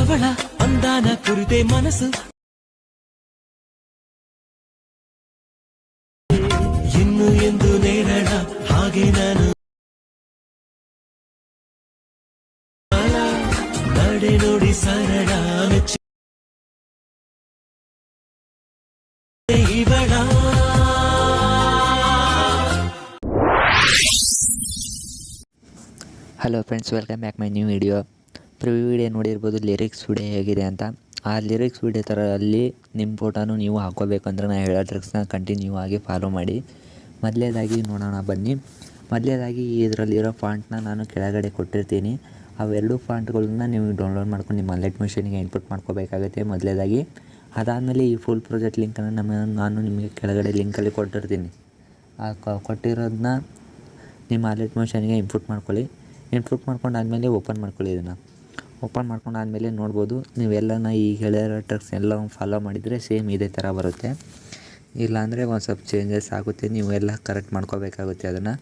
ಅವಳ ಅಂದಾನ ಕುರಿತೆ ಮನಸ್ಸು ಇನ್ನು ಎಂದು ನೇರಳ ಹಾಗೆ ನಾನು ನಡೆ ನೋಡಿ ಸರಳ ಮೆಚ್ಚಿ ಇವಳ hello friends, welcome back my new video. Preview video ನೋಡಿರ್ಬೋದು ಲಿರಿಕ್ಸ್ ವಿಡಿಯೋ ಹೇಗಿದೆ ಅಂತ. ಆ ಲಿರಿಕ್ಸ್ ವಿಡಿಯೋ ಥರ ಅಲ್ಲಿ ನಿಮ್ಮ ಫೋಟೋನು ನೀವು ಹಾಕ್ಕೋಬೇಕಂದ್ರೆ ನಾನು ಹೇಳೋ ಟ್ರಿಕ್ಸ್ನ ಕಂಟಿನ್ಯೂ ಆಗಿ ಫಾಲೋ ಮಾಡಿ. ಮೊದಲೇದಾಗಿ ನೋಡೋಣ ಬನ್ನಿ. ಮೊದಲೇದಾಗಿ ಇದರಲ್ಲಿರೋ ಫಾಂಟ್ನ ನಾನು ಕೆಳಗಡೆ ಕೊಟ್ಟಿರ್ತೀನಿ. ಅವೆರಡು ಫಾಂಟ್ಗಳನ್ನ ನೀವು ಡೌನ್ಲೋಡ್ ಮಾಡ್ಕೊಂಡು ನಿಮ್ಮ ಲೈಟ್ ಮಿಷನಿಗೆ ಇನ್ಪುಟ್ ಮಾಡ್ಕೋಬೇಕಾಗುತ್ತೆ ಮೊದಲೇದಾಗಿ. ಅದಾದಮೇಲೆ ಈ ಫುಲ್ ಪ್ರಾಜೆಕ್ಟ್ ಲಿಂಕನ್ನು ನಾನು ನಿಮಗೆ ಕೆಳಗಡೆ ಲಿಂಕಲ್ಲಿ ಕೊಟ್ಟಿರ್ತೀನಿ. ಆ ಕೊಟ್ಟಿರೋದನ್ನ ನಿಮ್ಮ ಲೈಟ್ ಮಿಷನಿಗೆ ಇನ್ಪುಟ್ ಮಾಡ್ಕೊಳ್ಳಿ. ಇನ್ಪುಟ್ ಮಾಡ್ಕೊಂಡಾದ್ಮೇಲೆ ಓಪನ್ ಮಾಡ್ಕೊಳ್ಳಿ. ಇದನ್ನು ಓಪನ್ ಮಾಡ್ಕೊಂಡಾದ್ಮೇಲೆ ನೋಡ್ಬೋದು ನೀವೆಲ್ಲನ ಈ ಹೇಳಿರೋ ಟ್ರಿಕ್ಸ್ ಎಲ್ಲ ಫಾಲೋ ಮಾಡಿದರೆ ಸೇಮ್ ಇದೇ ಥರ ಬರುತ್ತೆ. ಇಲ್ಲಾಂದರೆ ಒಂದು ಸ್ವಲ್ಪ ಚೇಂಜಸ್ ಆಗುತ್ತೆ, ನೀವು ಎಲ್ಲ ಕರೆಕ್ಟ್ ಮಾಡ್ಕೋಬೇಕಾಗುತ್ತೆ. ಅದನ್ನು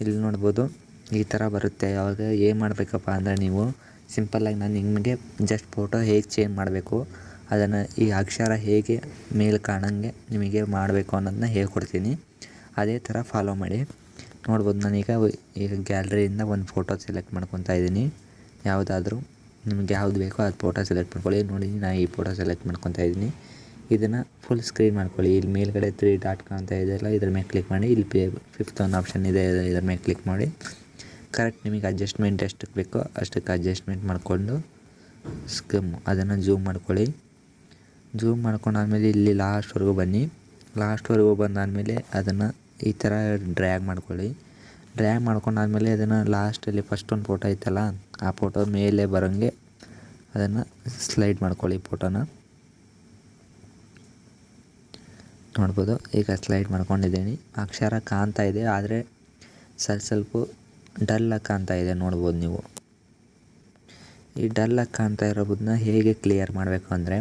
ಇಲ್ಲಿ ನೋಡ್ಬೋದು ಈ ಥರ ಬರುತ್ತೆ. ಆವಾಗ ಏನು ಮಾಡಬೇಕಪ್ಪ ಅಂದರೆ ನೀವು ಸಿಂಪಲ್ಲಾಗಿ ನಾನು ನಿಮಗೆ ಜಸ್ಟ್ ಫೋಟೋ ಹೇಗೆ ಚೇಂಜ್ ಮಾಡಬೇಕು, ಅದನ್ನು ಈ ಅಕ್ಷರ ಹೇಗೆ ಮೇಲೆ ಕಾಣಂಗೆ ನಿಮಗೆ ಮಾಡಬೇಕು ಅನ್ನೋದನ್ನ ಹೇಳ್ಕೊಡ್ತೀನಿ. ಅದೇ ಥರ ಫಾಲೋ ಮಾಡಿ. ನೋಡ್ಬೋದು ನಾನೀಗ ಗ್ಯಾಲರಿಯಿಂದ ಒಂದು ಫೋಟೋ ಸೆಲೆಕ್ಟ್ ಮಾಡ್ಕೊತಾ ಇದ್ದೀನಿ. ಯಾವುದಾದ್ರೂ ನಿಮಗೆ ಯಾವ್ದು ಬೇಕೋ ಅದು ಫೋಟೋ ಸೆಲೆಕ್ಟ್ ಮಾಡ್ಕೊಳ್ಳಿ. ನೋಡಿ ನಾನು ಈ ಫೋಟೋ ಸೆಲೆಕ್ಟ್ ಮಾಡ್ಕೊತಾ ಇದ್ದೀನಿ. ಇದನ್ನು ಫುಲ್ ಸ್ಕ್ರೀನ್ ಮಾಡ್ಕೊಳ್ಳಿ. ಇಲ್ಲಿ ಮೇಲ್ಗಡೆ 3 ಡಾಟ್ ಕಾಣ್ತಾ ಇದೆಯಲ್ಲ, ಇದ್ರ ಮೇಲೆ ಕ್ಲಿಕ್ ಮಾಡಿ. ಇಲ್ಲಿ ಫಿಫ್ತ್ ಒಂದು ಆಪ್ಷನ್ ಇದೆ, ಇದ್ರ ಮೇಲೆ ಕ್ಲಿಕ್ ಮಾಡಿ. ಕರೆಕ್ಟ್ ನಿಮಗೆ ಅಡ್ಜಸ್ಟ್ಮೆಂಟ್ ಎಷ್ಟಕ್ಕೆ ಬೇಕೋ ಅಷ್ಟಕ್ಕೆ ಅಡ್ಜಸ್ಟ್ಮೆಂಟ್ ಮಾಡಿಕೊಂಡು ಅದನ್ನು ಝೂಮ್ ಮಾಡ್ಕೊಳ್ಳಿ. ಝೂಮ್ ಮಾಡ್ಕೊಂಡಾದ್ಮೇಲೆ ಇಲ್ಲಿ ಲಾಸ್ಟ್ವರೆಗೂ ಬನ್ನಿ. ಲಾಸ್ಟ್ವರೆಗೂ ಬಂದಾದಮೇಲೆ ಅದನ್ನು ಈ ಥರ ಡ್ರ್ಯಾಗ್ ಮಾಡ್ಕೊಳ್ಳಿ. ಡ್ರ್ಯಾಗ್ ಮಾಡ್ಕೊಂಡಾದ್ಮೇಲೆ ಅದನ್ನು ಲಾಸ್ಟಲ್ಲಿ ಫಸ್ಟ್ ಒಂದು ಫೋಟೋ ಐತಲ್ಲ, ಆ ಫೋಟೋ ಮೇಲೆ ಬರೋಂಗೆ ಅದನ್ನು ಸ್ಲೈಡ್ ಮಾಡ್ಕೊಳ್ಳಿ. ಫೋಟೋನ ನೋಡ್ಬೋದು ಈಗ ಸ್ಲೈಡ್ ಮಾಡ್ಕೊಂಡಿದ್ದೀನಿ. ಅಕ್ಷರ ಕಾಣ್ತಾ ಇದೆ, ಆದರೆ ಸ್ವಲ್ಪ ಡಲ್ಲಾಗಿ ಕಾಣ್ತಾ ಇದೆ. ನೋಡ್ಬೋದು ನೀವು ಈ ಡಲ್ಲಾಗಿ ಕಾಣ್ತಾ ಇರೋದನ್ನ ಹೇಗೆ ಕ್ಲಿಯರ್ ಮಾಡಬೇಕು ಅಂದರೆ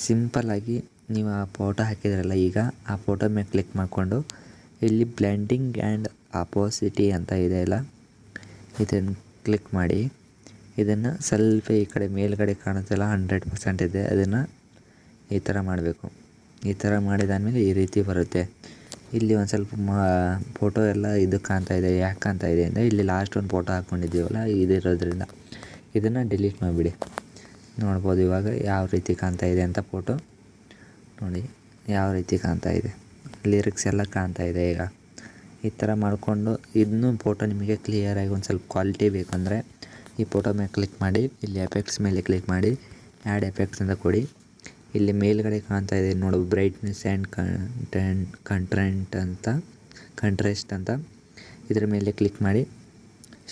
ಸಿಂಪಲ್ಲಾಗಿ ನೀವು ಆ ಫೋಟೋ ಹಾಕಿದ್ರಲ್ಲ, ಈಗ ಆ ಫೋಟೋ ಮೇಲೆ ಕ್ಲಿಕ್ ಮಾಡಿಕೊಂಡು ಇಲ್ಲಿ ಬ್ಲೆಂಡಿಂಗ್ ಆ್ಯಂಡ್ ಆಪೋಸಿಟಿ ಅಂತ ಇದೆಯಲ್ಲ, ಇದನ್ನು ಕ್ಲಿಕ್ ಮಾಡಿ. ಇದನ್ನು ಸ್ವಲ್ಪ ಈ ಕಡೆ ಮೇಲ್ಗಡೆ ಕಾಣುತ್ತಲ್ಲ 100% ಇದೆ, ಅದನ್ನು ಈ ಥರ ಮಾಡಬೇಕು. ಈ ಥರ ಮಾಡಿದಾದ್ಮೇಲೆ ಈ ರೀತಿ ಬರುತ್ತೆ. ಇಲ್ಲಿ ಒಂದು ಸ್ವಲ್ಪ ಫೋಟೋ ಎಲ್ಲ ಇದು ಕಾಣ್ತಾ ಇದೆ. ಯಾಕೆ ಕಾಣ್ತಾ ಇದೆ ಅಂದರೆ ಇಲ್ಲಿ ಲಾಸ್ಟ್ ಒಂದು ಫೋಟೋ ಹಾಕ್ಕೊಂಡಿದ್ದೀವಲ್ಲ, ಇದಿರೋದ್ರಿಂದ ಇದನ್ನು ಡಿಲೀಟ್ ಮಾಡಿಬಿಡಿ. ನೋಡ್ಬೋದು ಇವಾಗ ಯಾವ ರೀತಿ ಕಾಣ್ತಾ ಇದೆ ಅಂತ ಫೋಟೋ. ನೋಡಿ ಯಾವ ರೀತಿ ಕಾಣ್ತಾ ಇದೆ, ಲಿರಿಕ್ಸ್ ಎಲ್ಲ ಕಾಣ್ತಾ ಇದೆ. ಈಗ ಈ ಥರ ಮಾಡಿಕೊಂಡು ಇದನ್ನೂ ಫೋಟೋ ನಿಮಗೆ ಕ್ಲಿಯರಾಗಿ ಒಂದು ಸ್ವಲ್ಪ ಕ್ವಾಲಿಟಿ ಬೇಕಂದರೆ ಈ ಫೋಟೋ ಮೇಲೆ ಕ್ಲಿಕ್ ಮಾಡಿ. ಇಲ್ಲಿ ಎಫೆಕ್ಟ್ಸ್ ಮೇಲೆ ಕ್ಲಿಕ್ ಮಾಡಿ, ಆ್ಯಡ್ ಎಫೆಕ್ಟ್ಸ್ ಅಂತ ಕೊಡಿ. ಇಲ್ಲಿ ಮೇಲ್ಗಡೆ ಕಾಣ್ತಾ ಇದೆ ನೋಡು, ಬ್ರೈಟ್ನೆಸ್ ಆ್ಯಂಡ್ ಕಂಟ್ರಾಸ್ಟ್ ಅಂತ ಇದ್ರ ಮೇಲೆ ಕ್ಲಿಕ್ ಮಾಡಿ.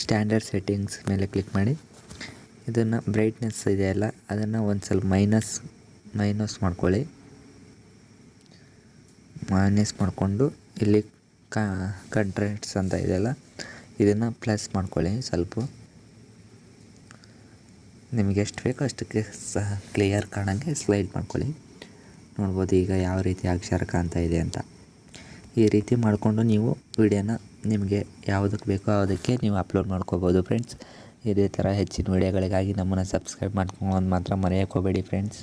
ಸ್ಟ್ಯಾಂಡರ್ಡ್ ಸೆಟ್ಟಿಂಗ್ಸ್ ಮೇಲೆ ಕ್ಲಿಕ್ ಮಾಡಿ. ಇದನ್ನು ಬ್ರೈಟ್ನೆಸ್ ಇದೆಯಲ್ಲ, ಅದನ್ನು ಒಂದು ಸ್ವಲ್ಪ ಮೈನಸ್ ಮಾಡ್ಕೊಳ್ಳಿ. ಮೈನಸ್ ಮಾಡಿಕೊಂಡು ಇಲ್ಲಿ ಕಂಟ್ರಾಸ್ಟ್ಸ್ ಅಂತ ಇದೆಯಲ್ಲ, ಇದನ್ನು ಪ್ಲಸ್ ಮಾಡ್ಕೊಳ್ಳಿ. ಸ್ವಲ್ಪ ನಿಮಗೆ ಎಷ್ಟು ಬೇಕೋ ಅಷ್ಟಕ್ಕೆ ಕ್ಲಿಯರ್ ಕಾಣೋಂಗೆ ಸ್ಲೈಡ್ ಮಾಡ್ಕೊಳ್ಳಿ. ನೋಡ್ಬೋದು ಈಗ ಯಾವ ರೀತಿ ಅಕ್ಷರ ಕಾಣ್ತಾ ಇದೆ ಅಂತ. ಈ ರೀತಿ ಮಾಡಿಕೊಂಡು ನೀವು ವಿಡಿಯೋನ ನಿಮಗೆ ಯಾವುದಕ್ಕೆ ಬೇಕೋ ಅದಕ್ಕೆ ನೀವು ಅಪ್ಲೋಡ್ ಮಾಡ್ಕೋಬೋದು ಫ್ರೆಂಡ್ಸ್. ಇದೇ ಥರ ಹೆಚ್ಚಿನ ವಿಡಿಯೋಗಳಿಗಾಗಿ ನಮ್ಮನ್ನು ಸಬ್ಸ್ಕ್ರೈಬ್ ಮಾಡ್ಕೊಂಡು ಮಾತ್ರ ಮರೆಯೋಕ್ಕೆ ಹೋಗಬೇಡಿ ಫ್ರೆಂಡ್ಸ್.